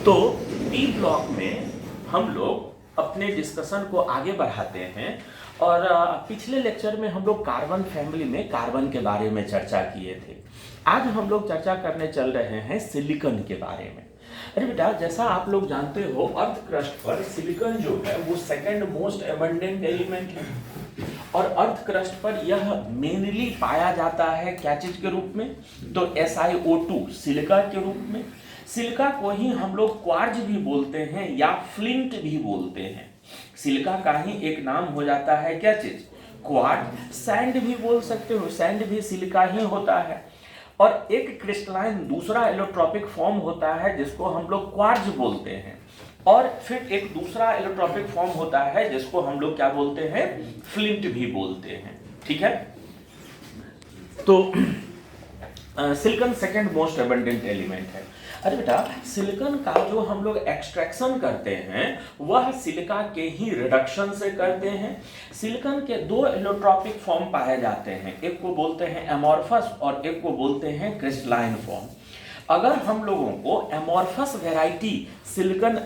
तो P block में हम लोग अपने डिस्कशन को आगे बढ़ाते हैं और पिछले लेक्चर में हम लोग कार्बन फैमिली में कार्बन के बारे में चर्चा किए थे। आज हम लोग चर्चा करने चल रहे हैं सिलिकॉन के बारे में। अरे बेटा, जैसा आप लोग जानते हो अर्थ क्रस्ट पर सिलिकॉन जो है वो सेकंड मोस्ट एबंडेंट एलिमेंट है और अर्थ क्रस्ट पर यह मेनली पाया जाता है क्या चीज के रूप में? तो SiO2 सिलिका के रूप में। सिलिका को ही हम लोग क्वार्ज भी बोलते हैं या फ्लिंट भी बोलते हैं। सिलिका का ही एक नाम हो जाता है क्या चीज? क्वार्ज। सैंड भी बोल सकते हो, सैंड भी सिलिका ही होता है। और एक क्रिस्टलाइन दूसरा एलोट्रोपिक फॉर्म होता है जिसको हम लोग क्वार्ज बोलते हैं और फिर एक दूसरा एलोट्रोपिक फॉर्म होता है जिसको हम लोग क्या बोलते हैं? फ्लिंट भी बोलते हैं। ठीक है, तो silicon second most abundant element है। अरे बेटा, सिलिकॉन का जो हम लोग एक्सट्रैक्शन करते हैं वह सिलिका के ही रिडक्शन से करते हैं। सिलिकॉन के दो एलोट्रोपिक फॉर्म पाए जाते हैं, एक को बोलते हैं एमॉर्फस और एक को बोलते हैं क्रिस्टलाइन फॉर्म। अगर हम लोगों को एमॉर्फस वैरायटी सिलिकॉन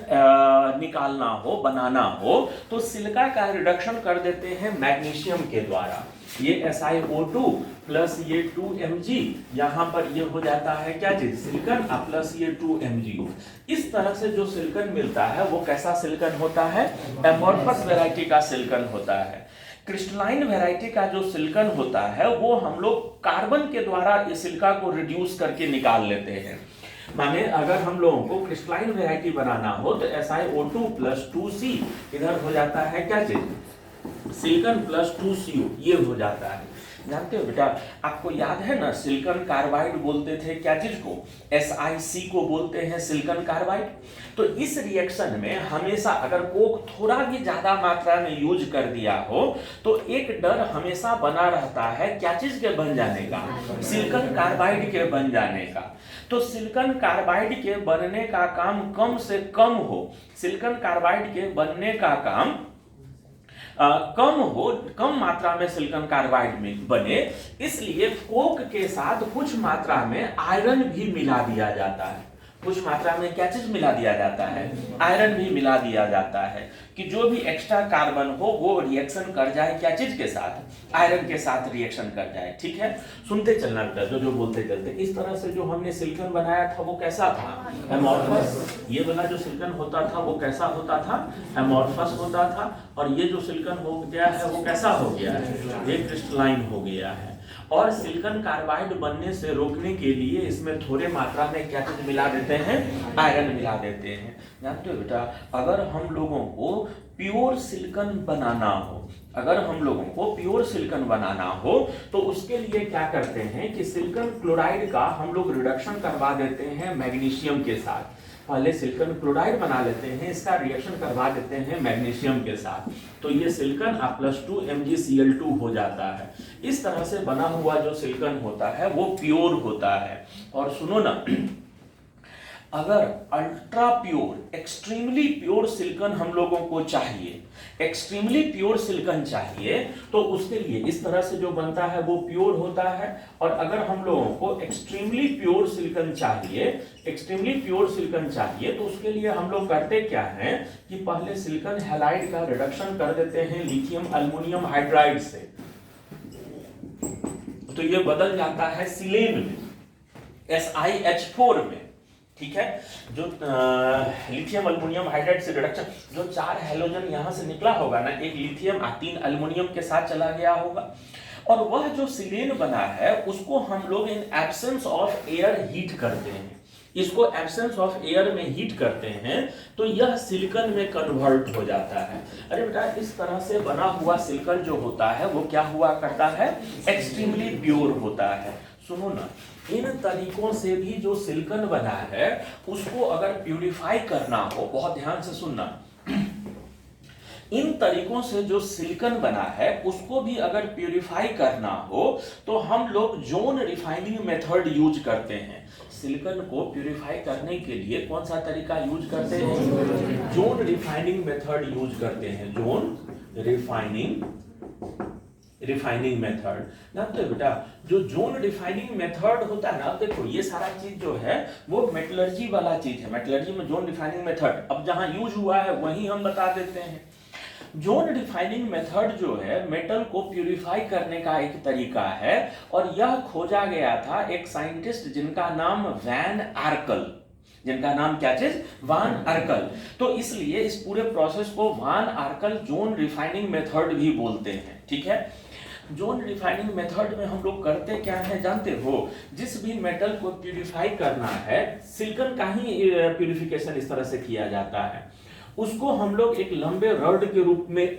निकालना हो, बनाना हो, तो सिलिका का रिडक्शन कर देते हैं मैग्नीशियम के द्वारा। ये SiO2 प्लस ये 2Mg, यहाँ पर ये हो जाता है क्या चीज? सिलिकॉन प्लस ये 2Mg। इस तरह से जो सिलिकॉन मिलता है वो कैसा सिलिकॉन होता है? एमॉर्फस वैरायटी का सिलिकॉन होता है। क्रिस्टलाइन वैरायटी का जो सिलिकॉन होता है वो हम लोग कार्बन के द्वारा इस सिलिका को रिड्यूस करके निकाल लेते हैं। माने अगर हम लोगों को क्रिस्टलाइन वैरायटी बनाना हो तो SiO2 प्लस 2C इधर हो जाता है क्या चीज? सिलिकॉन प्लस 2CO ये हो जाता है। जानते हो बेटा, आपको याद है ना सिलिकॉन कार्बाइड बोलते थे क्या चीज को? SiC को बोलते हैं सिलिकॉन कार्बाइड। तो इस रिएक्शन में हमेशा अगर कोक थोड़ा भी ज्यादा मात्रा में यूज कर दिया हो तो एक डर हमेशा बना रहता है क्या चीज के बन जाने का? सिलिकॉन कार्बाइड के बन जाने का। तो सिलिकॉन कार्बाइड के बनने का काम कम से कम हो, सिलिकॉन कार्बाइड के बनने का काम कम मात्रा में सिलिकॉन कार्बाइड में बने, इसलिए कोक के साथ कुछ मात्रा में आयरन भी मिला दिया जाता है। कुछ मात्रा में क्या चीज मिला दिया जाता है? आयरन भी मिला दिया जाता है कि जो भी एक्स्ट्रा कार्बन हो वो रिएक्शन कर जाए क्या चीज के साथ? आयरन के साथ रिएक्शन कर जाए। ठीक है, सुनते चलना बेटा, जो बोलते चलते। इस तरह से जो हमने सिलिकॉन बनाया था वो कैसा था? एमॉर्फस। ये वाला जो सिलिकॉन होता था वो कैसा होता था? एमॉर्फस होता था। और ये जो सिलिकॉन हो गया है वो कैसा हो गया है? ये क्रिस्टलाइन हो गया है। और सिलिकॉन कार्बाइड बनने से रोकने के लिए इसमें थोड़े मात्रा में क्या चीज मिला देते हैं? आयरन मिला देते हैं। जानते हो बेटा, अगर हम लोगों को प्योर सिलिकॉन बनाना हो, अगर हम लोगों को प्योर सिलिकॉन बनाना हो तो उसके लिए क्या करते हैं कि सिलिकॉन क्लोराइड का हम लोग रिडक्शन करवा देते हैं मैग्नीशियम के साथ। पहले सिलिकॉन क्लोराइड बना लेते हैं, इसका रिएक्शन करवा देते हैं मैग्नीशियम के साथ, तो ये सिलिकॉन प्लस 2MgCl2 हो जाता है। इस तरह से बना हुआ जो सिलिकॉन होता है वो प्योर होता है। और सुनो ना, अगर ultra pure, extremely pure silicon हम लोगों को चाहिए, एक्सट्रीमली प्योर सिलिकॉन चाहिए, तो उसके लिए इस तरह से जो बनता है वो प्योर होता है। और अगर हम लोगों को एक्सट्रीमली प्योर सिलिकॉन चाहिए, एक्सट्रीमली प्योर सिलिकॉन चाहिए, तो उसके लिए हम लोग करते क्या हैं कि पहले सिलिकॉन हैलाइड का रिडक्शन कर देते हैं लिथियम एल्युमिनियम हाइड्राइड से, तो ये बदल जाता है सिलेन में, SiH4 में। ठीक है, जो लिथियम एल्युमिनियम हाइड्राइड से रिडक्शन, जो 4 हैलोजन यहां से निकला होगा ना, एक लिथियम 3 एल्युमिनियम के साथ चला गया होगा, और वह जो सिलेन बना है उसको हम लोग in absence of air heat करते हैं। इसको एब्सेंस ऑफ एयर में हीट करते हैं तो यह सिलिकॉन में कन्वर्ट हो जाता है। अरे बेटा, इस तरह से बना हुआ सिलिकॉन जो होता है वो क्या हुआ करता है? एक्सट्रीमली प्योर होता है। सुनो ना, इन तरीकों से भी जो सिलिकॉन बना है उसको अगर प्यूरिफाई करना हो, बहुत ध्यान से सुनना, इन तरीकों से जो सिलिकॉन बना है उसको भी अगर प्यूरिफाई करना हो तो हम लोग जोन रिफाइनिंग मेथड यूज करते हैं। सिलिकॉन को प्यूरिफाई करने के लिए कौन सा तरीका यूज करते हैं? जोन रिफाइनिंग मेथड यूज करते हैं। Zone refining refining method. जानते हो बेटा, जो जोन रिफाइनिंग मेथड होता है ना, अब देखो ये सारा चीज जो है वो मेटलर्जी वाला चीज है। मेटलर्जी में जोन रिफाइनिंग मेथड अब जहां यूज हुआ है वहीं हम बता देते हैं। जोन रिफाइनिंग मेथड जो है मेटल को प्यूरिफाई करने का एक तरीका है, और यह खोजा गया था एक साइंटिस्ट जिनका नाम वैन आर्कल, जिनका नाम क्या चीज, वान आर्कल। तो इसलिए इस पूरे प्रोसेस को वान आर्कल जोन रिफाइनिंग मेथड भी बोलते हैं। ठीक है, जोन रिफाइनिंग मेथड में हम लोग करते क्या है जानते हो, जिस भी मेटल को प्यूरिफाई करना है, सिलिकॉन का ही प्यूरिफिकेशन इस तरह से किया जाता है, उसको हम लोग एक लंबे रड के रूप में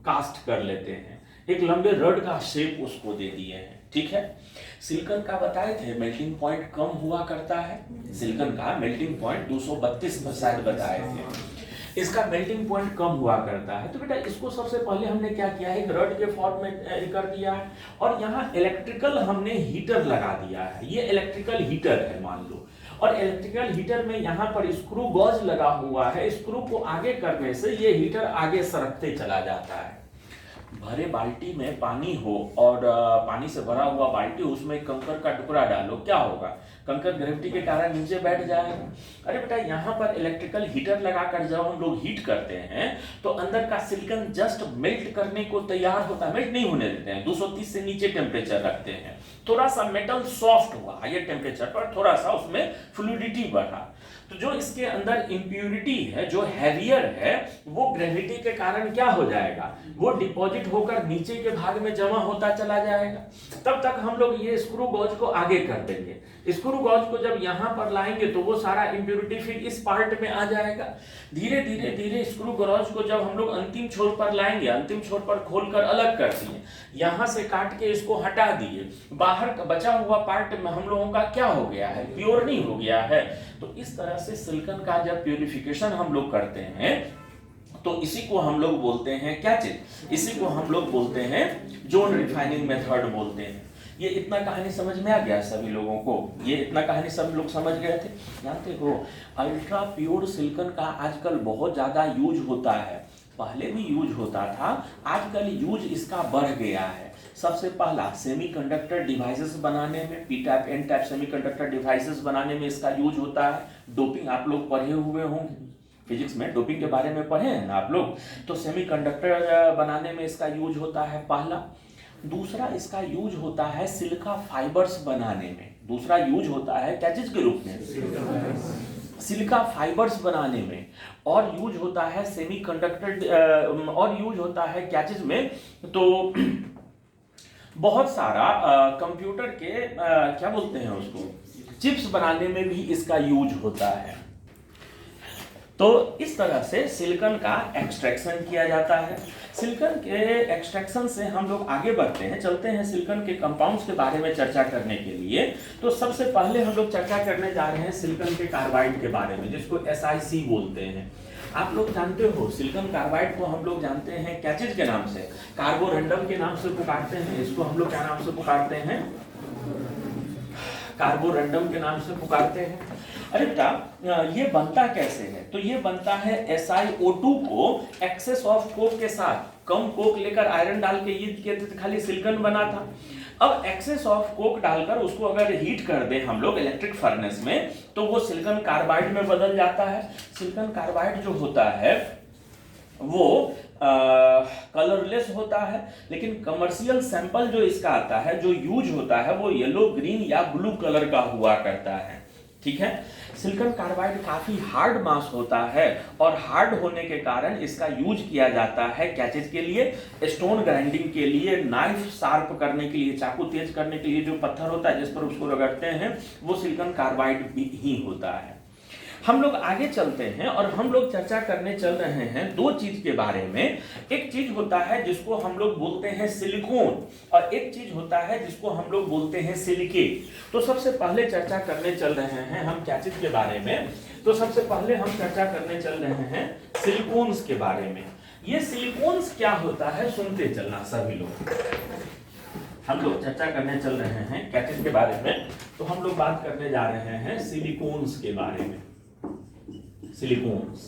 कास्ट कर लेते हैं, एक लंबे रड का शेप उसको दे दिए हैं। ठीक है, सिलिकॉन का बताए थे मेल्टिंग पॉइंट कम हुआ करता है, सिलिकॉन का मेल्टिंग पॉइंट 232 शायद बताए थे, इसका मेल्टिंग पॉइंट कम हुआ करता है। तो बेटा इसको सबसे पहले हमने क्या किया है, एक रड के फॉर्म में कर दिया है, और यहाँ इलेक्ट्रिकल हमने हीटर लगा दिया है। ये इलेक्ट्रिकल हीटर है मान लो, और इलेक्ट्रिकल हीटर में यहाँ पर स्क्रू गॉज लगा हुआ है। स्क्रू को आगे करने से ये हीटर आगे सरकते चला जाता है। भरे बाल्टी में पानी हो और पानी से भरा हुआ बाल्टी, उसमें कंकर का टुकड़ा डालो, क्या होगा, कंकर ग्रेविटी के कारण नीचे बैठ जाएगा। अरे बेटा यहाँ पर इलेक्ट्रिकल हीटर लगाकर जब हम लोग हीट करते हैं तो अंदर का सिलिकॉन जस्ट मेल्ट करने को तैयार होता है, मेल्ट नहीं होने देते हैं, 230 से नीचे टेम्परेचर रखते हैं। थोड़ा सा मेटल सॉफ्ट हुआ हायर टेम्परेचर पर, थोड़ा सा उसमें फ्लूइडिटी बढ़ा, तो जो इसके अंदर इंप्यूरिटी है, जो हैवियर है, वो ग्रेविटी के कारण क्या हो जाएगा, वो डिपॉजिट होकर नीचे के भाग में जमा होता चला जाएगा। तब तक हम लोग ये स्क्रू गॉज को आगे कर देंगे। स्क्रू गॉज को जब यहां पर लाएंगे तो वो सारा इंप्यूरिटी फिर इस पार्ट में आ जाएगा। धीरे धीरे धीरे स्क्रू गॉज को जब हम लोग अंतिम छोर पर लाएंगे, अंतिम छोर पर खोलकर अलग कर दिए, यहां से काट के इसको हटा दिए, बाहर का बचा हुआ पार्ट में हम लोगों का क्या हो गया है, प्योर नहीं हो गया है। तो इस तरह से सिलिकॉन का जब प्यूरिफिकेशन हम लोग करते हैं तो इसी को हम लोग बोलते हैं क्या चीज, इसी को हम लोग बोलते हैं जोन रिफाइनिंग मेथड बोलते हैं। ये इतना कहानी समझ में आ गया सभी लोगों को, ये इतना कहानी सब लोग समझ गए थे। जानते हो अल्ट्रा प्योर सिलिकॉन का आजकल बहुत ज्यादा यूज होता है, पहले भी यूज होता था, आजकल यूज इसका बढ़ गया है। सबसे पहला सेमीकंडक्टर डिवाइसेस बनाने में, P type N type semiconductor devices बनाने में इसका यूज होता है। डोपिंग आप लोग पढ़े हुए होंगे, फिजिक्स में डोपिंग के बारे में पढ़े हैं ना आप लोग, तो सेमीकंडक्टर बनाने में इसका यूज होता है पहला। दूसरा इसका यूज होता है सिलिका फाइबर्स बनाने में, दूसरा यूज होता है क्या चीज के रूप में, सिलिका फाइबर्स बनाने में। और यूज होता है सेमीकंडक्टर, और यूज होता है क्या चीज में, तो बहुत सारा कंप्यूटर के क्या बोलते हैं उसको, चिप्स बनाने में भी इसका यूज होता है। तो इस तरह से सिलिकॉन का एक्सट्रैक्शन किया जाता है। सिलिकॉन के एक्सट्रैक्शन से हम लोग आगे बढ़ते हैं, चलते हैं सिलिकॉन के कंपाउंड्स के बारे में चर्चा करने के लिए। तो सबसे पहले हम लोग चर्चा करने जा रहे हैं सिलिकॉन के कार्बाइड के बारे में, जिसको SiC बोलते हैं। आप लोग जानते हो सिलिकॉन कार्बाइड को हम लोग जानते हैं क्या चीज के नाम से, कार्बोरेंडम के नाम से पुकारते हैं। इसको हम लोग क्या नाम से पुकारते हैं, कार्बोरेंडम के नाम से पुकारते हैं। अरे बेटा ये बनता कैसे है, तो ये बनता है SiO2 को एक्सेस ऑफ कोक के साथ, कम कोक लेकर आयरन डाल के ये किए थे, खाली सिलिकॉन बना था। अब एक्सेस ऑफ कोक डालकर उसको अगर हीट कर दें हम लोग इलेक्ट्रिक फर्नेस में, तो वो सिलिकॉन कार्बाइड में बदल जाता है। सिलिकॉन कार्बाइड जो होता है वो कलरलेस होता है, लेकिन कमर्शियल सैंपल जो इसका आता है, जो यूज होता है, वो येलो, ग्रीन या ब्लू कलर का हुआ करता है। ठीक है, सिलिकॉन कार्बाइड काफी हार्ड मास होता है, और हार्ड होने के कारण इसका यूज किया जाता है क्या चीज के लिए, स्टोन ग्राइंडिंग के लिए, नाइफ शार्प करने के लिए, चाकू तेज करने के लिए जो पत्थर होता है जिस पर उसको रगड़ते हैं, वो सिलिकॉन कार्बाइड ही होता है। हम लोग आगे चलते हैं और हम लोग चर्चा करने चल रहे हैं दो चीज के बारे में। एक चीज होता है जिसको हम लोग बोलते हैं सिलिकॉन, और एक चीज होता है जिसको हम लोग बोलते हैं सिलिकेट। तो सबसे पहले चर्चा करने चल रहे हैं हम क्या चीज के बारे में, तो सबसे पहले हम चर्चा करने चल रहे हैं सिलिकॉन्स के बारे में। ये सिलिकॉन्स क्या होता है सुनते चलना सभी लोग। हम लोग चर्चा करने चल रहे हैं क्या चीज के बारे में, तो हम लोग बात करने जा रहे हैं सिलिकॉन्स के बारे में। सिलिकॉन्स,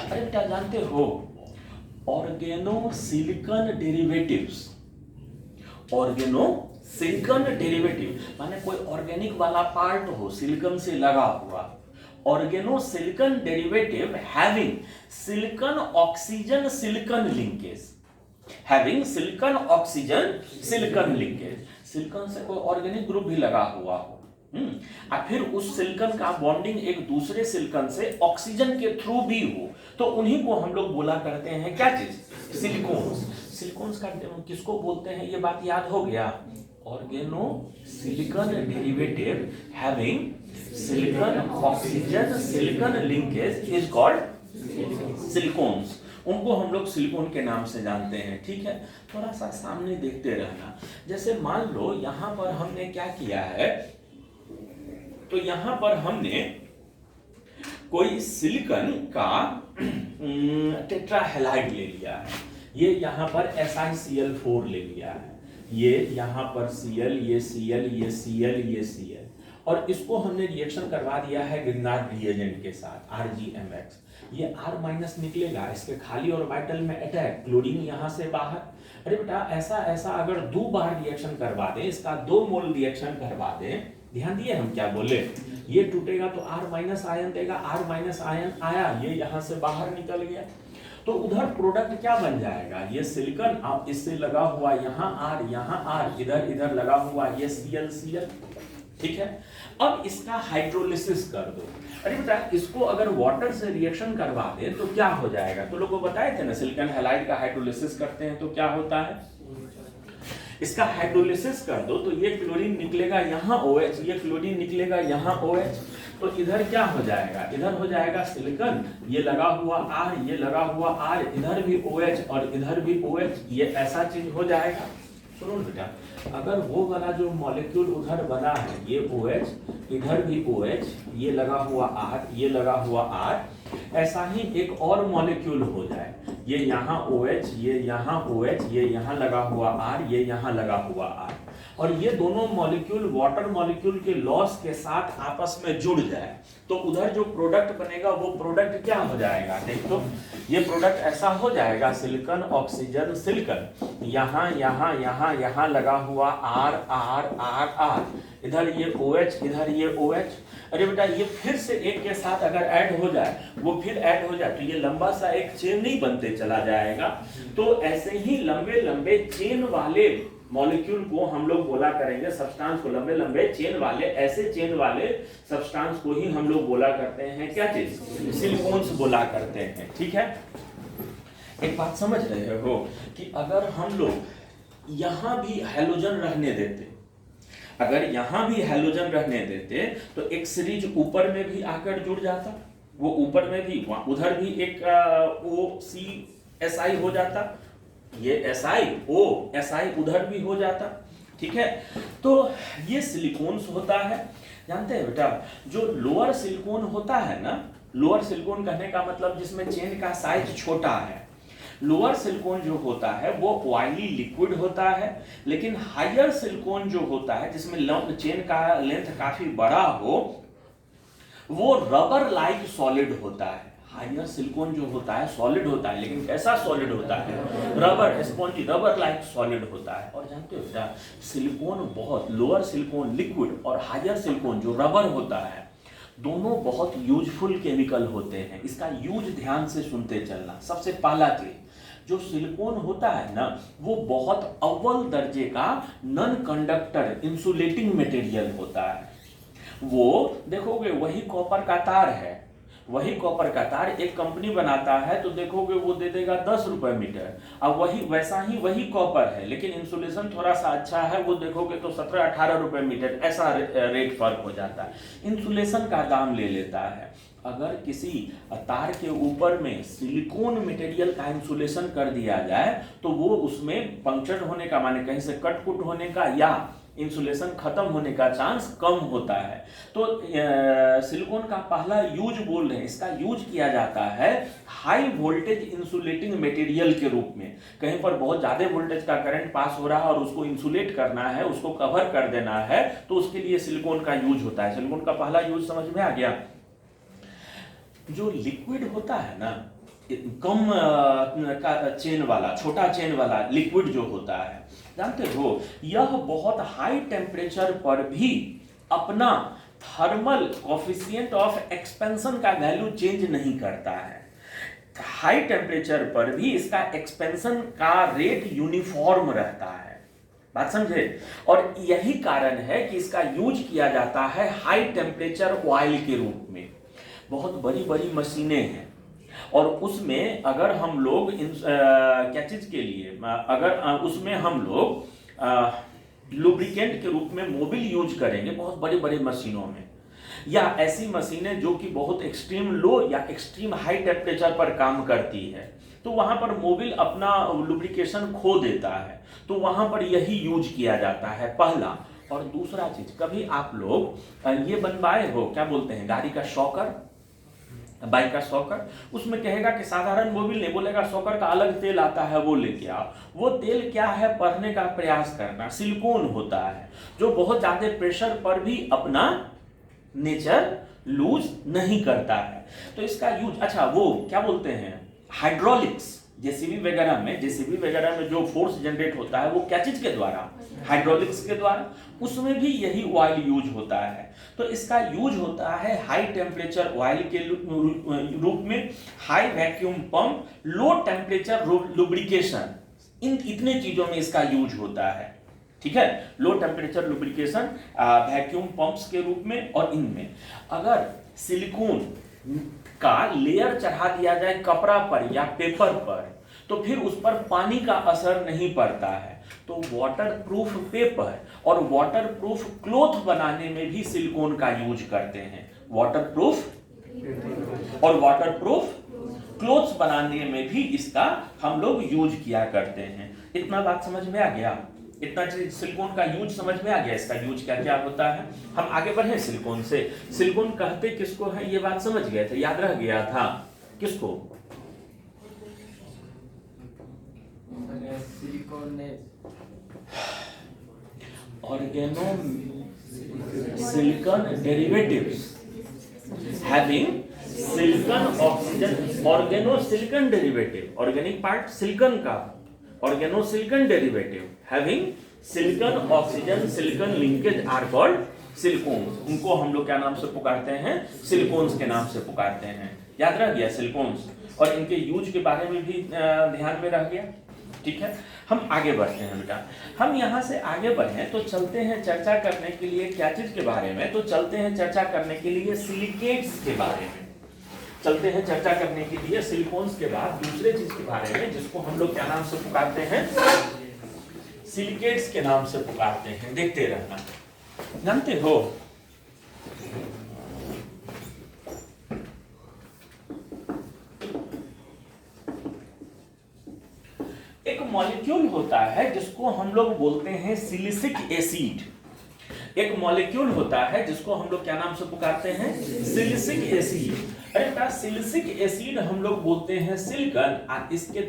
अरे बेटा जानते हो ऑर्गेनोसिलिकन डेरिवेटिव्स। ऑर्गेनोसिलिकन डेरिवेटिव माने कोई ऑर्गेनिक वाला पार्ट हो सिलिकॉन से लगा हुआ। Organosilicon derivative having silicon oxygen silicon linkage. Having silicon oxygen silicon linkage, silicon से कोई ऑर्गेनिक ग्रुप भी लगा हुआ हो और फिर उस सिलिकॉन का बॉन्डिंग एक दूसरे सिलिकॉन से ऑक्सीजन के थ्रू भी हो, तो उन्हीं को हम लोग बोला करते हैं क्या चीज, सिलिकॉन्स। सिलिकॉन्स का किसको बोलते हैं ये बात याद हो गया। Organosilicon derivative having silicon oxygen silicon linkage is called silicones. उनको हम लोग सिलिकॉन के नाम से जानते हैं। ठीक है, थोड़ा सा सामने देखते रहना। जैसे मान लो यहां पर हमने क्या किया है, तो यहां पर हमने कोई सिलिकॉन का टेट्राहेलाइड ले लिया है। ये यहां पर SiCl4 ले लिया है। ये यहां पर Cl, ये Cl, ये Cl, ये Cl, और इसको हमने रिएक्शन करवा दिया है ग्रिग्नार्ड रिएजेंट के साथ RgMx। ये R- निकलेगा, इसके खाली ऑर्बिटल में अटैक, क्लोरीन यहां से बाहर। अरे बेटा ऐसा अगर 2 बार रिएक्शन करवा दें, इसका 2 मोल रिएक्शन करवा दें, ध्यान दिए हम क्या बोले, ये टूटेगा तो R- आयन देगा, R- आयन आया, ये यहां से बाहर निकल गया, तो उधर प्रोडक्ट क्या बन जाएगा, ये सिलिकॉन अब इससे लगा हुआ यहाँ R, इधर लगा हुआ ये Cl। ठीक है, अब इसका हाइड्रोलिसिस कर दो। अरे बेटा इसको अगर वाटर से रिएक्शन करवा दे तो क्या हो जाएगा, तो लोगों को बताए थे ना, सिलिकॉन हैलाइड का हाइड्रोलिसिस करते हैं तो क्या होता है, इसका हाइड्रोलिसिस कर दो तो ये क्लोरीन निकलेगा यहाँ OH, ये क्लोरीन निकलेगा यहाँ OH, तो इधर क्या हो जाएगा, इधर हो जाएगा सिलिकॉन, ये लगा हुआ R, ये लगा हुआ R, इधर भी OH और इधर भी OH, ये ऐसा चीज हो जाएगा। सुनो बेटा, अगर वो वाला जो मॉलिक्यूल उधर बना है, ये OH, इधर भी OH, ये लगा हुआ R, ये लगा हुआ R, ऐसा ही एक और मॉलिक्यूल हो जाए, ये यहाँ OH, ये यहाँ OH, ये यहाँ लगा हुआ R, ये यहाँ लगा हुआ R, और ये दोनों मॉलिक्यूल वाटर मॉलिक्यूल के लॉस के साथ आपस में जुड़ जाए, तो उधर जो प्रोडक्ट बनेगा वो प्रोडक्ट क्या हो जाएगा, देख तो ये प्रोडक्ट ऐसा हो जाएगा, सिलिकॉन ऑक्सीजन सिलिकॉन, यहाँ लगा हुआ R, इधर ये OH, इधर ये OH। अरे बेटा ये फिर से एक के साथ अगर ऐड हो जाए, वो फिर ऐड हो जाए, तो ये लंबा सा एक चेन नहीं बनते चला जाएगा। तो ऐसे ही लंबे लंबे चेन वाले मॉलिक्यूल को हम लोग बोला करेंगे, सब्सटेंस को, लंबे लंबे चेन वाले, ऐसे चेन वाले सब्सटेंस को ही हम लोग बोला करते हैं क्या चीज, सिलिकॉन्स बोला करते हैं। ठीक है, एक बात समझ रहे हो कि अगर हम लोग यहां भी हैलोजन रहने देते, अगर यहां भी हैलोजन रहने देते तो एक सीरीज ऊपर में भी आकर जुड़ जाता, वो ऊपर में भी, उधर भी एक OCSI हो जाता, ये SiO उधर भी हो जाता। ठीक है, तो ये सिलिकॉन्स होता है। जानते हैं बेटा, जो लोअर सिलिकॉन होता है ना, लोअर सिलिकॉन कहने का मतलब जिसमें चेन का साइज छोटा है, लोअर सिलिकॉन जो होता है वो ऑयली लिक्विड होता है, लेकिन हायर सिलिकॉन जो होता है जिसमें चेन का लेंथ काफी बड़ा हो, वो रबर लाइक सॉलिड होता है। हायर सिलिकॉन जो होता है सॉलिड होता है, लेकिन कैसा सॉलिड होता है, rubber spongy, rubber like solid होता है। और जानते हो बेटा, सिलिकॉन बहुत, लोअर सिलिकॉन लिक्विड और हायर सिलिकॉन जो रबर होता है, दोनों बहुत यूजफुल केमिकल होते हैं। इसका यूज ध्यान से सुनते चलना। सबसे पहला चीज, जो सिलिकॉन होता है ना, वो बहुत अव्वल दर्जे का नॉन कंडक्टर इंसुलेटिंग मटेरियल होता है। वो देखोगे वही कॉपर का तार है, वही कॉपर का तार एक कंपनी बनाता है तो देखोगे वो दे देगा 10 रुपए मीटर, अब वही वैसा ही वही कॉपर है, लेकिन इंसुलेशन थोड़ा सा अच्छा है, वो देखोगे तो 17-18 रुपए मीटर, ऐसा रेट फर्क हो जाता है, इंसुलेशन का दाम ले लेता है। अगर किसी तार के ऊपर में सिलिकॉन मटेरियल का इंसुलेशन कर दिया जाए तो वो उसमें पंक्चर होने का, माने कहीं से कट कुट होने का या इंसुलेशन खत्म होने का चांस कम होता है। तो सिलिकॉन का पहला यूज बोल रहे हैं, इसका यूज किया जाता है हाई वोल्टेज इंसुलेटिंग मटेरियल के रूप में। कहीं पर बहुत ज्यादा वोल्टेज का करंट पास हो रहा है और उसको इंसुलेट करना है, उसको कवर कर देना है, तो उसके लिए सिलिकॉन का यूज होता है। सिलिकॉन का पहला यूज समझ में आ गया। जो लिक्विड होता है ना, कम का चेन वाला, छोटा चेन वाला लिक्विड जो होता है, जानते हो यह बहुत हाई टेम्परेचर पर भी अपना थर्मल कोफिशिएंट ऑफ एक्सपेंशन का वैल्यू चेंज नहीं करता है। हाई टेम्परेचर पर भी इसका एक्सपेंशन का रेट यूनिफॉर्म रहता है। बात समझे? और यही कारण है कि इसका यूज किया जाता है हाई टेम्परेचर ऑयल के रूप में। बहुत बड़ी बड़ी मशीनें हैं और उसमें अगर हम लोग क्या चीज के लिए, अगर उसमें हम लोग लुब्रिकेंट के रूप में मोबिल यूज करेंगे बहुत बड़े बड़े मशीनों में, या ऐसी मशीनें जो कि बहुत एक्सट्रीम लो या एक्सट्रीम हाई टेम्परेचर पर काम करती है, तो वहां पर मोबिल अपना लुब्रिकेशन खो देता है, तो वहां पर यही यूज किया जाता है, पहला। और दूसरा चीज, कभी आप लोग ये बनवाए हो, क्या बोलते हैं, गाड़ी का शॉकर, बाइक का शॉकर, उसमें कहेगा कि साधारण मोबिल नहीं, बोलेगा शॉकर का अलग तेल आता है वो लेके आओ। वो तेल क्या है, पढ़ने का प्रयास करना, सिलिकॉन होता है जो बहुत ज्यादा प्रेशर पर भी अपना नेचर लूज नहीं करता है। तो इसका यूज, अच्छा वो क्या बोलते हैं, हाइड्रोलिक्स, जेसीबी वगैरह में जो फोर्स जनरेट होता है वो क्या चीज के द्वारा, हाइड्रोलिक्स के द्वारा, उसमें भी यही ऑयल यूज होता है। तो इसका यूज होता है हाई टेम्परेचर ऑयल के रूप में, high vacuum pump, low temperature lubrication, इन इतने चीजों में इसका यूज होता है। ठीक है, low temperature lubrication, vacuum pumps के रूप में। और इनमें अगर सिलिकॉन का लेयर चढ़ा दिया जाए कपड़ा पर या पेपर पर, तो फिर उस पर पानी का असर नहीं पड़ता है। तो वाटरप्रूफ पेपर और वाटरप्रूफ क्लॉथ बनाने में भी सिलिकॉन का यूज करते हैं। वाटरप्रूफ और वाटरप्रूफ क्लॉथ्स बनाने में भी इसका हम लोग यूज किया करते हैं। इतना बात समझ में आ गया? इतना चीज सिलिकॉन का यूज समझ में आ गया, इसका यूज क्या क्या होता है। हम आगे बढ़े सिलिकॉन से। सिलिकॉन कहते किसको है, ये बात समझ गए थे, याद रह गया था किसको? Silicon organo silicon derivatives having silicon oxygen, organo silicon derivative, organic part silicon का, organo silicon derivative having silicon oxygen silicon linkage are called silicones. उनको हम लोग क्या नाम से पुकारते हैं, सिलिकॉन्स के नाम से पुकारते हैं। याद रह गया सिलिकॉन्स, और इनके यूज के बारे में भी ध्यान में रह गया। ठीक है, हम आगे बढ़ते हैं बेटा। हम यहाँ से आगे बढ़े तो चलते हैं चर्चा करने के लिए क्या चीज के बारे में, तो चलते हैं चर्चा करने के लिए सिलिकेट्स के बारे में। चलते हैं चर्चा करने के लिए सिलिकॉन्स के बाद दूसरे चीज के बारे में, जिसको हम लोग क्या नाम से पुकारते हैं, सिलिकेट्स के नाम से पुकारते हैं। देखते रहना। जानते हो एक मॉलिक्यूल होता है जिसको हम लोग बोलते हैं सिलिसिक एसिड। एक मॉलिक्यूल होता है जिसको हम लोग क्या नाम से पुकारते हैं, सिलिसिक एसिड। अरे सिलिसिक एसिड हम लोग बोलते हैं सिलिकॉन, इसके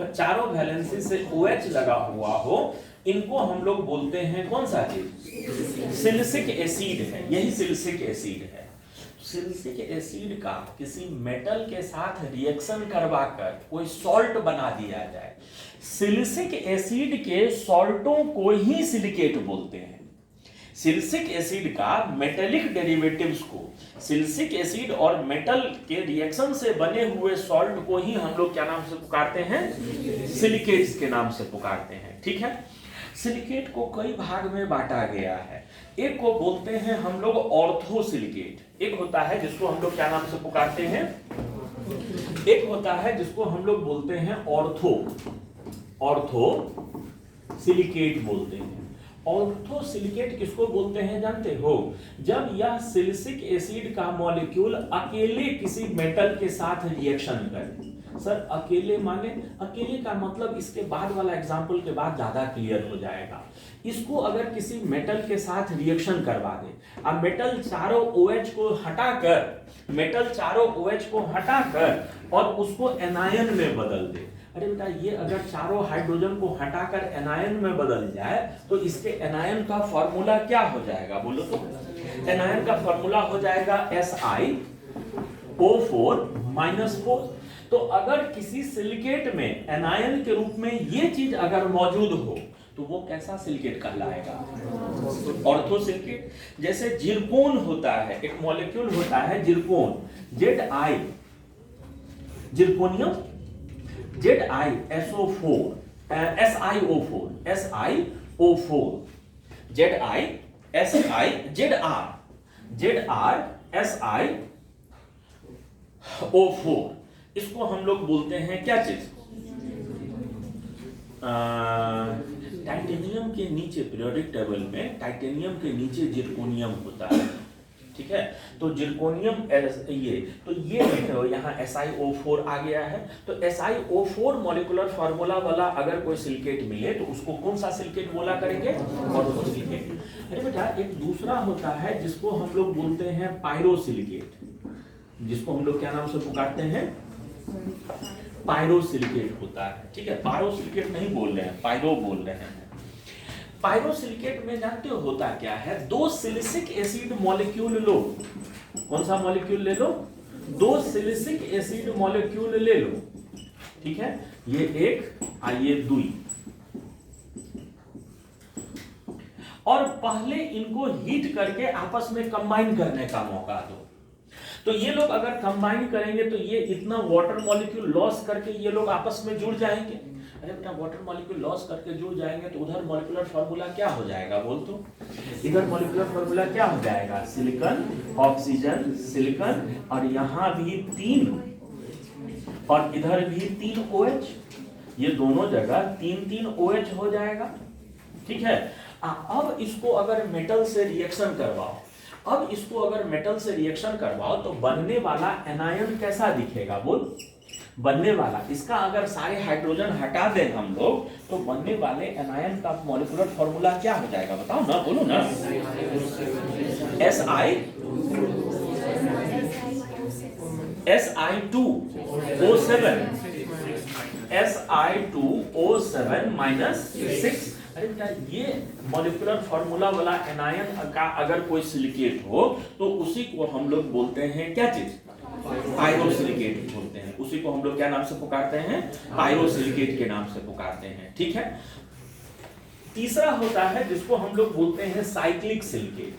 चारों वैलेंसी से OH लगा हुआ हो, इनको हम लोग बोलते हैं कौन सा चीज, सिलिसिक एसिड है। यही सिलिसिक एसिड है। सिलिसिक एसिड का किसी मेटल के साथ रिएक्शन करवाकर कोई सॉल्ट बना दिया जाए, सिलिसिक एसिड के सॉल्टों को ही सिलिकेट बोलते हैं। सिलिसिक एसिड का मेटेलिक डेरिवेटिव्स को, सिलिसिक एसिड और मेटल के रिएक्शन से बने हुए सॉल्ट को ही हम लोग क्या नाम से पुकारते हैं, सिलिकेट्स के नाम से पुकारते हैं। ठीक है, सिलिकेट को कई भाग में बांटा गया है। एक को बोलते हैं हम लोग ऑर्थो सिलिकेट, एक होता है जिसको हम लोग क्या नाम से पुकारते हैं, एक होता है जिसको हम लोग बोलते हैं ऑर्थो सिलिकेट बोलते हैं। ऑर्थो सिलिकेट किसको बोलते हैं जानते हो, जब यह सिलिसिक एसिड का मॉलिक्यूल अकेले किसी मेटल के साथ रिएक्शन करे। सर अकेले माने, अकेले का मतलब इसके बाद वाला एग्जांपल के बाद ज्यादा क्लियर हो जाएगा। इसको अगर किसी मेटल के साथ रिएक्शन करवा दे, अब मेटल चारों OH को हटाकर और उसको एनायन में बदल दे। अरे बेटा ये अगर चारों हाइड्रोजन को हटाकर एनायन में बदल जाए तो इसके एनायन का फॉर्मूला क्या हो जाएगा, बोलो तो। एनायन का फॉर्मूला हो जाएगा SiO4 -4। तो तो अगर किसी सिलिकेट में एनायन के रूप में ये चीज अगर मौजूद हो तो वो कैसा सिलिकेट कहलाएगा? Ortho silicate. जैसे जिरकोन होता है, एक मॉलिक्यूल होता है zircon, Zi, zirconium, ZiSO4, SiO4, ZrSiO4, इसको हम लोग बोलते हैं क्या चीज? टाइटेनियम के नीचे पीरियोडिक टेबल में टाइटेनियम के नीचे जिरकोनियम होता है, ठीक है। तो जिरकोनियम ये यहाँ SiO4 आ गया है। तो SiO4 मॉलिक्यूलर फार्मूला वाला अगर कोई सिलिकेट मिले तो उसको कौन सा सिलिकेट बोला करेंगे? Ortho silicate. अरे बेटा, एक दूसरा होता है जिसको हम लोग बोलते हैं पायरोसिलिकेट, जिसको हम लोग क्या नाम से पुकारते हैं? पायरोसिलिकेट होता है, ठीक है। पायरोसिलिकेट नहीं बोल रहे हैं, पायरो बोल रहे हैं। पायरोसिलिकेट में जानते हो होता क्या है? दो सिलिसिक एसिड मॉलिक्यूल लो। कौन सा मॉलिक्यूल ले लो? दो सिलिसिक एसिड मॉलिक्यूल ले लो, ठीक है। ये एक और ये दुई, और पहले इनको हीट करके आपस में कंबाइन करने का मौका दो। तो ये लोग अगर कंबाइन करेंगे तो ये इतना वाटर मॉलिक्यूल लॉस करके ये लोग आपस में जुड़ जाएंगे। अरे बेटा, वाटर मॉलिक्यूल लॉस करके जुड़ जाएंगे तो उधर मॉलिक्यूलर फार्मूला क्या हो जाएगा? बोल तो। इधर मॉलिक्यूलर फार्मूला क्या हो जाएगा? सिलिकॉन, ऑक्सीजन, सिलिकॉन, और यहाँ भी 3 और इधर भी 3 OH। ये दोनों जगह 3 OH हो जाएगा, ठीक है। अब इसको अगर मेटल से रिएक्शन करवाओ, तो बनने वाला एनायन कैसा दिखेगा? बोल। बनने वाला, इसका अगर सारे हाइड्रोजन हटा दें हम लोग तो बनने वाले एनायन का मॉलिक्यूलर फार्मूला क्या हो जाएगा? बताओ ना, बोलो ना। Si2O7 -6। अरे बेटा, ये मॉलिक्यूलर फार्मूला वाला एनायन का अगर कोई सिलिकेट हो तो उसी को हम लोग बोलते हैं क्या चीज? पायरोसिलिकेट बोलते हैं। उसी को हम लोग क्या नाम से पुकारते हैं? पायरोसिलिकेट के नाम से पुकारते हैं, ठीक है। तीसरा होता है जिसको हम लोग बोलते हैं साइक्लिक सिलिकेट।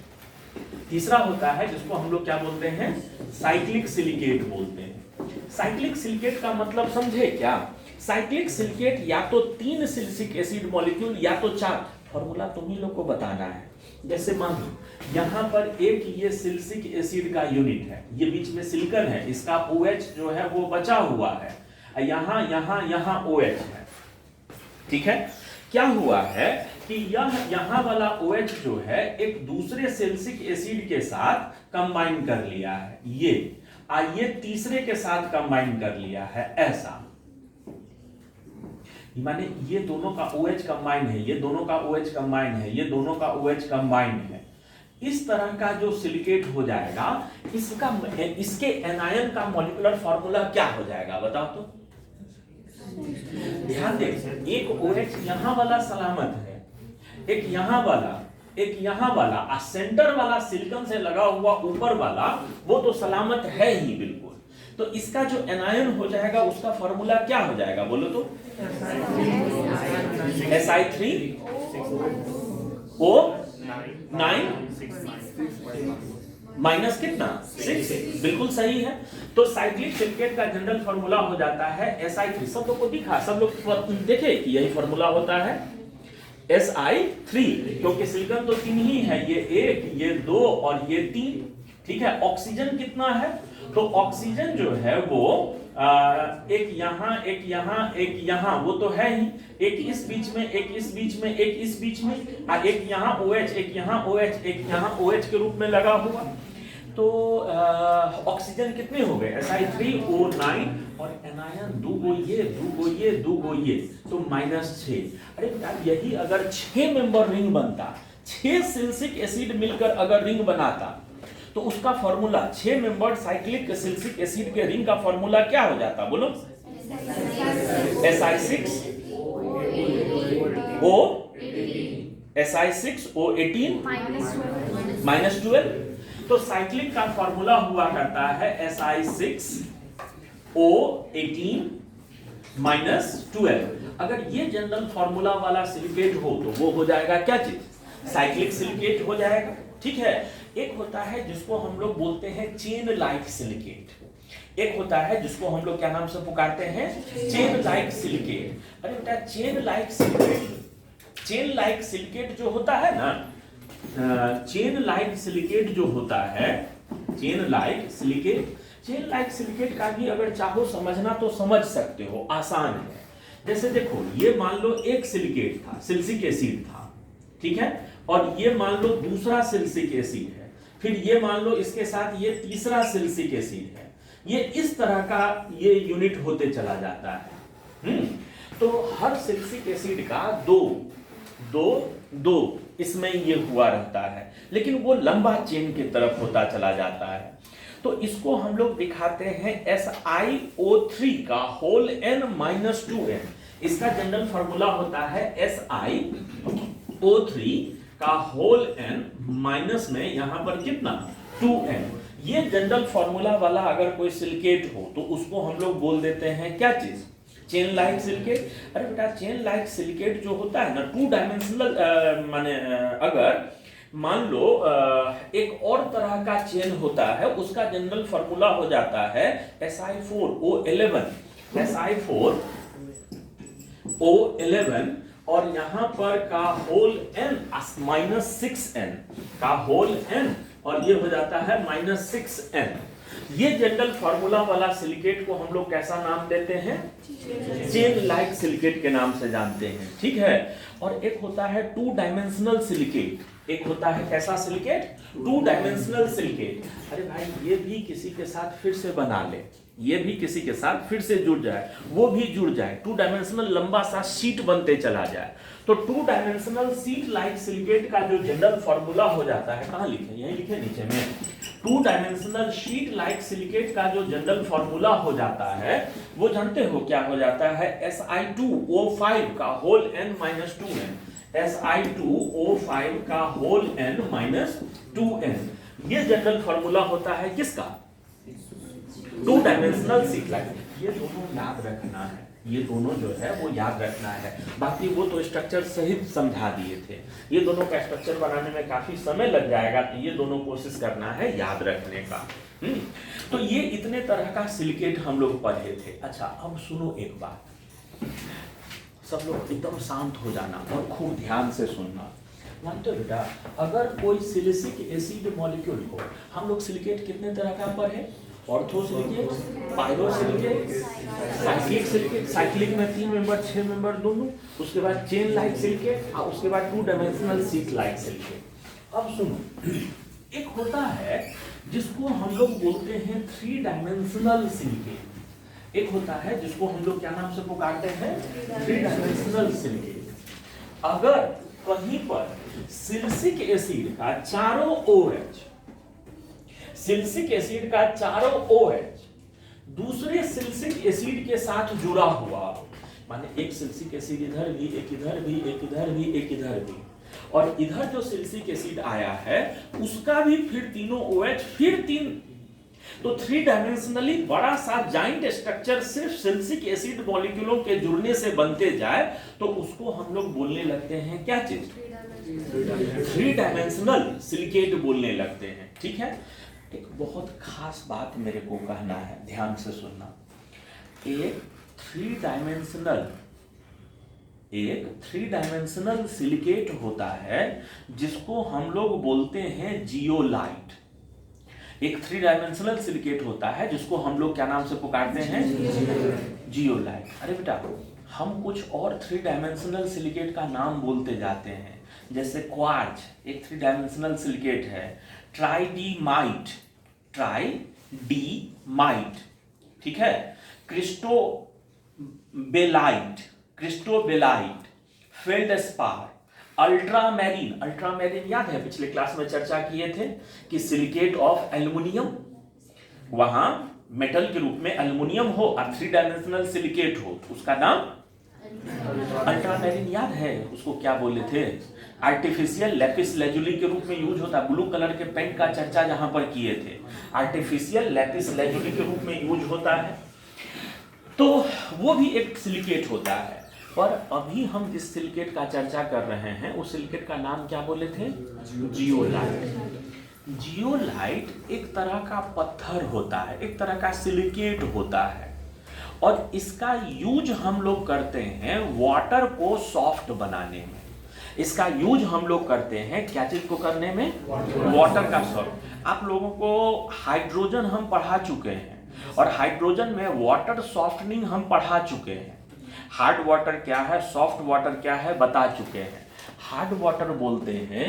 तीसरा होता है जिसको हम लोग क्या बोलते हैं? साइक्लिक सिलिकेट बोलते हैं। साइक्लिक सिलिकेट का मतलब समझे क्या? साइक्लिक सिलिकेट या तो 3 सिलिसिक एसिड मॉलिक्यूल या तो 4। फॉर्मूला तुम ही लोग को बताना है। जैसे मान लो यहाँ पर एक ये सिलिसिक एसिड का यूनिट है, ये बीच में सिलिकॉन है, इसका OH जो है वो बचा हुआ है, यहाँ OH है, ठीक है। क्या हुआ है कि यहाँ वाला OH जो है एक दूसरे सिलिसिक एसिड के साथ कंबाइन कर लिया है, ये तीसरे के साथ कंबाइन कर लिया है, ऐसा माने ये दोनों का OH कंबाइन है, ये दोनों का OH कंबाइन है, ये दोनों का OH कंबाइन है। इस तरह का जो सिलिकेट हो जाएगा, इसके एनायन का मॉलिक्यूलर फार्मूला क्या हो जाएगा? बताओ तो। ध्यान दे, एक OH यहाँ वाला सलामत है, एक यहाँ वाला, और सेंटर वाला सिलिकॉन से लगा हुआ ऊपर वाला वो तो सलामत है ही बिल्कुल। तो इसका जो एनायन हो जाएगा उसका फार्मूला क्या हो जाएगा? बोलो तो। Si3O9 माइनस कितना? 6। बिल्कुल सही है। तो साइक्लिक सिलिकेट का जनरल फार्मूला हो जाता है Si3। सब लोग को दिखा, सब लोग देखे कि यही फार्मूला होता है Si3, क्योंकि सिलिकॉन तो 3 ही है, ये 1, ये 2 और ये 3, ठीक है। ऑक्सीजन कितना है? तो ऑक्सीजन जो है वो एक यहाँ, एक यहाँ, वो तो है ही, एक इस बीच में, एक इस बीच में, एक इस बीच में, और एक यहाँ OH, एक यहाँ OH, एक यहाँ OH के रूप में लगा हुआ। तो ऑक्सीजन कितने हो गए? Si3O9 और एनायन 2 ये, तो -6। अरे बेटा, यही अगर 6 मेंबर रिंग बनता, 6 सिलिसिक एसिड मिलकर अगर रिंग बनाता तो उसका formula 6 member cyclic silicic acid के रिंग का फार्मूला क्या हो जाता? बोलो। Si6O18 -12। तो साइक्लिक का फार्मूला हुआ करता है Si6O18 O18 माइनस 12। अगर ये जनरल फॉर्मूला वाला सिलिकेट हो तो वो हो जाएगा क्या चीज, साइक्लिक सिलिकेट हो जाएगा। ठीक है, एक होता है जिसको हम लोग बोलते हैं चेन लाइक सिलिकेट, एक होता है जिसको हम लोग क्या नाम से पुकारते हैं, चेन लाइक सिलिकेट। अरे बेटा chain like silicate, chain like silicate जो होता है ना, चेन लाइक सिलिकेट जो होता है, chain like silicate, chain like silicate का भी अगर चाहो समझना तो समझ सकते हो, आसान है। जैसे देखो ये मान लो एक सिलिकेट था, सिलिसिक एसिड था, ठीक है, और ये मान लो दूसरा सिलिसिक एसिड है, फिर ये मान लो इसके साथ ये तीसरा सिलिसिक एसिड है, ये इस तरह का ये यूनिट होते चला जाता है। तो हर सिलिसिक एसिड का दो दो दो इसमें ये हुआ रहता है, लेकिन वो लंबा चेन की तरफ होता चला जाता है। तो इसको हम लोग दिखाते हैं SiO3 का होल n माइनस 2n। इसका जनरल फॉर्मूला होता है SiO3 का होल n माइनस में यहां पर कितना 2n। ये जनरल फॉर्मूला वाला अगर कोई सिलिकेट हो तो उसको हम लोग बोल देते हैं क्या चीज, चेन लाइक सिलिकेट। अरे बेटा चेन लाइक सिलिकेट जो होता है ना, टू डायमेंशनल माने अगर मान लो एक और तरह का चेन होता है, उसका जनरल फॉर्मूला हो जाता है Si4O11, Si4O11, और यहां पर का होल n माइनस 6n का होल n, और ये हो जाता है माइनस 6n। ये जनरल फॉर्मूला वाला सिलिकेट को हम लोग कैसा नाम देते हैं, चेन लाइक सिलिकेट के नाम से जानते हैं। ठीक है, और एक होता है टू डायमेंशनल सिलिकेट, एक होता है कैसा सिलिकेट, टू डायमेंशनल सिलिकेट। अरे भाई ये भी किसी के साथ फिर से बना ले, ये भी किसी के साथ फिर से जुड़ जाए, वो भी जुड़ जाए, टू डायमेंशनल लंबा सा शीट बनते चला जाए। तो two dimensional sheet like silicate का जो जनरल फॉर्मूला हो जाता है, कहां लिखे, यहीं लिखे नीचे में, two dimensional sheet like silicate का जो जनरल फॉर्मूला हो जाता है वो जानते हो क्या हो जाता है, Si2O5 का whole n minus 2n, Si2O5 का होल n माइनस 2n। ये जनरल फॉर्मूला होता है किसका, टू डायमेंशनल शीट लाइक। ये दोनों याद रखना है, ये दोनों जो है वो याद रखना है, बाकी वो तो स्ट्रक्चर सहित समझा दिए थे। ये दोनों का स्ट्रक्चर बनाने में काफी समय लग जाएगा, तो ये दोनों कोशिश करना है याद रखने का। तो ये इतने तरह का सिलिकेट हम लोग पढ़े थे। अच्छा अब सुनो एक बात, सब लोग एकदम शांत हो जाना और खूब ध्यान से सुनना। मानते हो बेटा, अगर कोई सिलिसिक एसिड मॉलिक्यूल हो, हम लोग सिलिकेट कितने तरह का पढ़े, ortho silicate, pyro silicate, cyclic silicate, cyclic में 3 मेंबर 6 मेंबर दोनों, उसके बाद चेन लाइक सिलिकेट, और उसके बाद two dimensional sheet like silicate. अब सुनो, एक होता है जिसको हम लोग बोलते हैं 3 डायमेंशनल सिलिकेट, एक होता है जिसको हम लोग क्या नाम से पुकारते हैं, 3 डायमेंशनल सिलिकेट। अगर कहीं पर सिलिसिक एसिड का चारों OH, सिलिसिक एसिड का चारों OH दूसरे सिलिसिक एसिड के साथ जुड़ा हुआ, माने एक सिलिसिक एसिड इधर भी, एक इधर भी, एक इधर भी, एक इधर भी, और इधर जो सिलिसिक एसिड आया है उसका भी फिर तीनों OH, फिर 3, तो 3 डायमेंशनली बड़ा सा जाइंट स्ट्रक्चर सिर्फ सिलिसिक एसिड मॉलिक्यूलों के जुड़ने से बनते जाए तो उसको हम लोग बोलने लगते हैं क्या चीज, 3 डायमेंशनल सिलिकेट बोलने लगते हैं। ठीक है, एक बहुत खास बात मेरे को कहना है, ध्यान से सुनना। एक 3 डायमेंशनल सिलिकेट होता है जिसको हम लोग बोलते हैं जियोलाइट। एक 3 डायमेंशनल सिलिकेट होता है जिसको हम लोग क्या नाम से पुकारते हैं, जियोलाइट। अरे बेटा हम कुछ और 3 डायमेंशनल सिलिकेट का नाम बोलते जाते हैं, जैसे क्वार्ज एक 3 डायमेंशनल सिलिकेट है, ट्राइडीमाइट, ठीक है, क्रिस्टोबेलाइट, फेल्डस्पार, अल्ट्रामेरिन याद है पिछले क्लास में चर्चा किए थे कि सिलिकेट ऑफ एल्युमिनियम, वहां मेटल के रूप में एल्युमिनियम हो और 3 डायमेंशनल सिलिकेट हो, उसका नाम अल्ट्रामेरिन। याद है उसको क्या बोले थे, आर्टिफिशियल लैपिस लेजुली के रूप में यूज होता है, ब्लू कलर के पेन का चर्चा जहां पर किए थे, आर्टिफिशियल लैपिस लेजुली के रूप में यूज होता है। तो वो भी एक सिलिकेट होता है। पर अभी हम जिस सिलिकेट का चर्चा कर रहे हैं उस सिलिकेट का नाम क्या बोले थे? जियोलाइट। जियोलाइट एक तरह का पत्थर होता है, एक तरह का सिलिकेट होता है, और इसका यूज हम लोग करते हैं वाटर को सॉफ्ट बनाने में। इसका यूज हम लोग करते हैं क्या चीज को करने में? वाटर का सॉफ्ट। आप लोगों को हाइड्रोजन हम पढ़ा चुके हैं, और हाइड्रोजन में वाटर सॉफ्टनिंग हम पढ़ा चुके हैं। हार्ड वाटर क्या है, सॉफ्ट वाटर क्या है, बता चुके हैं। हार्ड वाटर बोलते हैं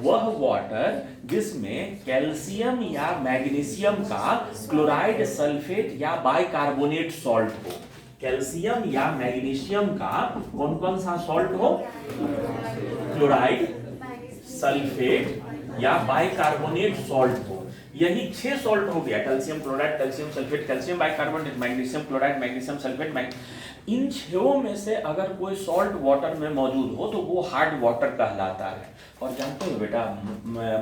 वह वाटर जिसमें कैल्शियम या मैग्नीशियम का क्लोराइड, सल्फेट या बाइकार्बोनेट सॉल्ट हो। कैल्शियम या मैग्नीशियम का कौन कौन सा सॉल्ट हो? क्लोराइड, सल्फेट या बाइकार्बोनेट सॉल्ट हो। यही 6 सॉल्ट हो गया, calcium chloride, calcium sulphate, calcium bicarbonate, magnesium chloride, magnesium sulphate. इन 6 में से अगर कोई सॉल्ट वाटर में मौजूद हो तो वो हार्ड वाटर कहलाता है। और जानते हो बेटा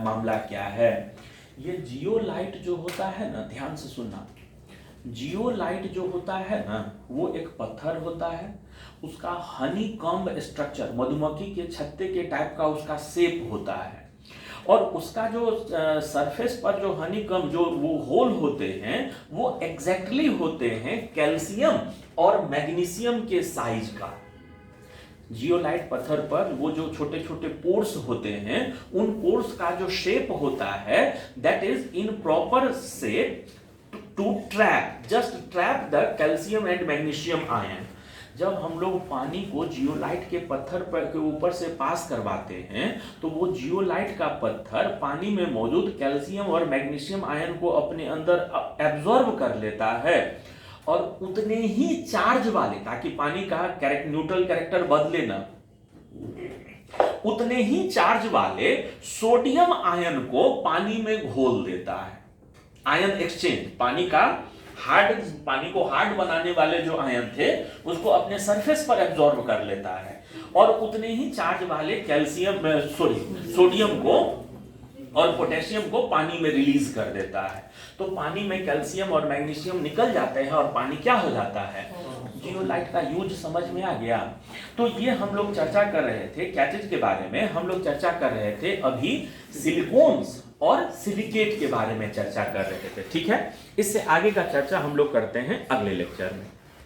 मामला क्या है? ये जियोलाइट जो होता है ना, ध्यान से सुनना, जियोलाइट जो होता है ना वो एक पत्थर होता है। उसका हनी कॉम्ब स्ट्रक्चर, मधुमक्खी के छत्ते के टाइप का उसका शेप होता है, और उसका जो सरफेस पर जो हनी कॉम्ब जो वो होल होते हैं वो एग्जैक्टली होते हैं कैल्शियम और मैग्नीशियम के साइज का। जियोलाइट पत्थर पर वो जो छोटे छोटे पोर्स होते हैं, उन पोर्स का जो शेप होता है that is in proper shape to trap, just trap the calcium and magnesium ion. जब हम लोग पानी को जियोलाइट के पत्थर पर के ऊपर से पास करवाते हैं तो वो जियोलाइट का पत्थर पानी में मौजूद कैल्शियम और मैग्नीशियम आयन को अपने अंदर एब्जॉर्ब कर लेता है, और उतने ही चार्ज वाले, ताकि पानी का न्यूट्रल कैरेक्टर बदले ना, उतने ही चार्ज वाले सोडियम आयन को पानी में घोल देता है। आयन एक्सचेंज, पानी को हार्ड बनाने वाले जो आयन थे उसको अपने सरफेस पर एब्जॉर्ब कर लेता है, और उतने ही चार्ज वाले सोडियम को और पोटेशियम को पानी में रिलीज कर देता है। तो पानी में कैल्शियम और मैग्नीशियम निकल जाते हैं और पानी क्या हो जाता है? जियोलाइट का यूज समझ में आ गया। तो ये हम लोग चर्चा कर रहे थे क्या चीज के बारे में? हम लोग चर्चा कर रहे थे अभी सिलिकॉन्स और सिलिकेट के बारे में चर्चा कर रहे थे, ठीक है। इससे आगे का चर्चा हम लोग करते हैं अगले लेक्चर में।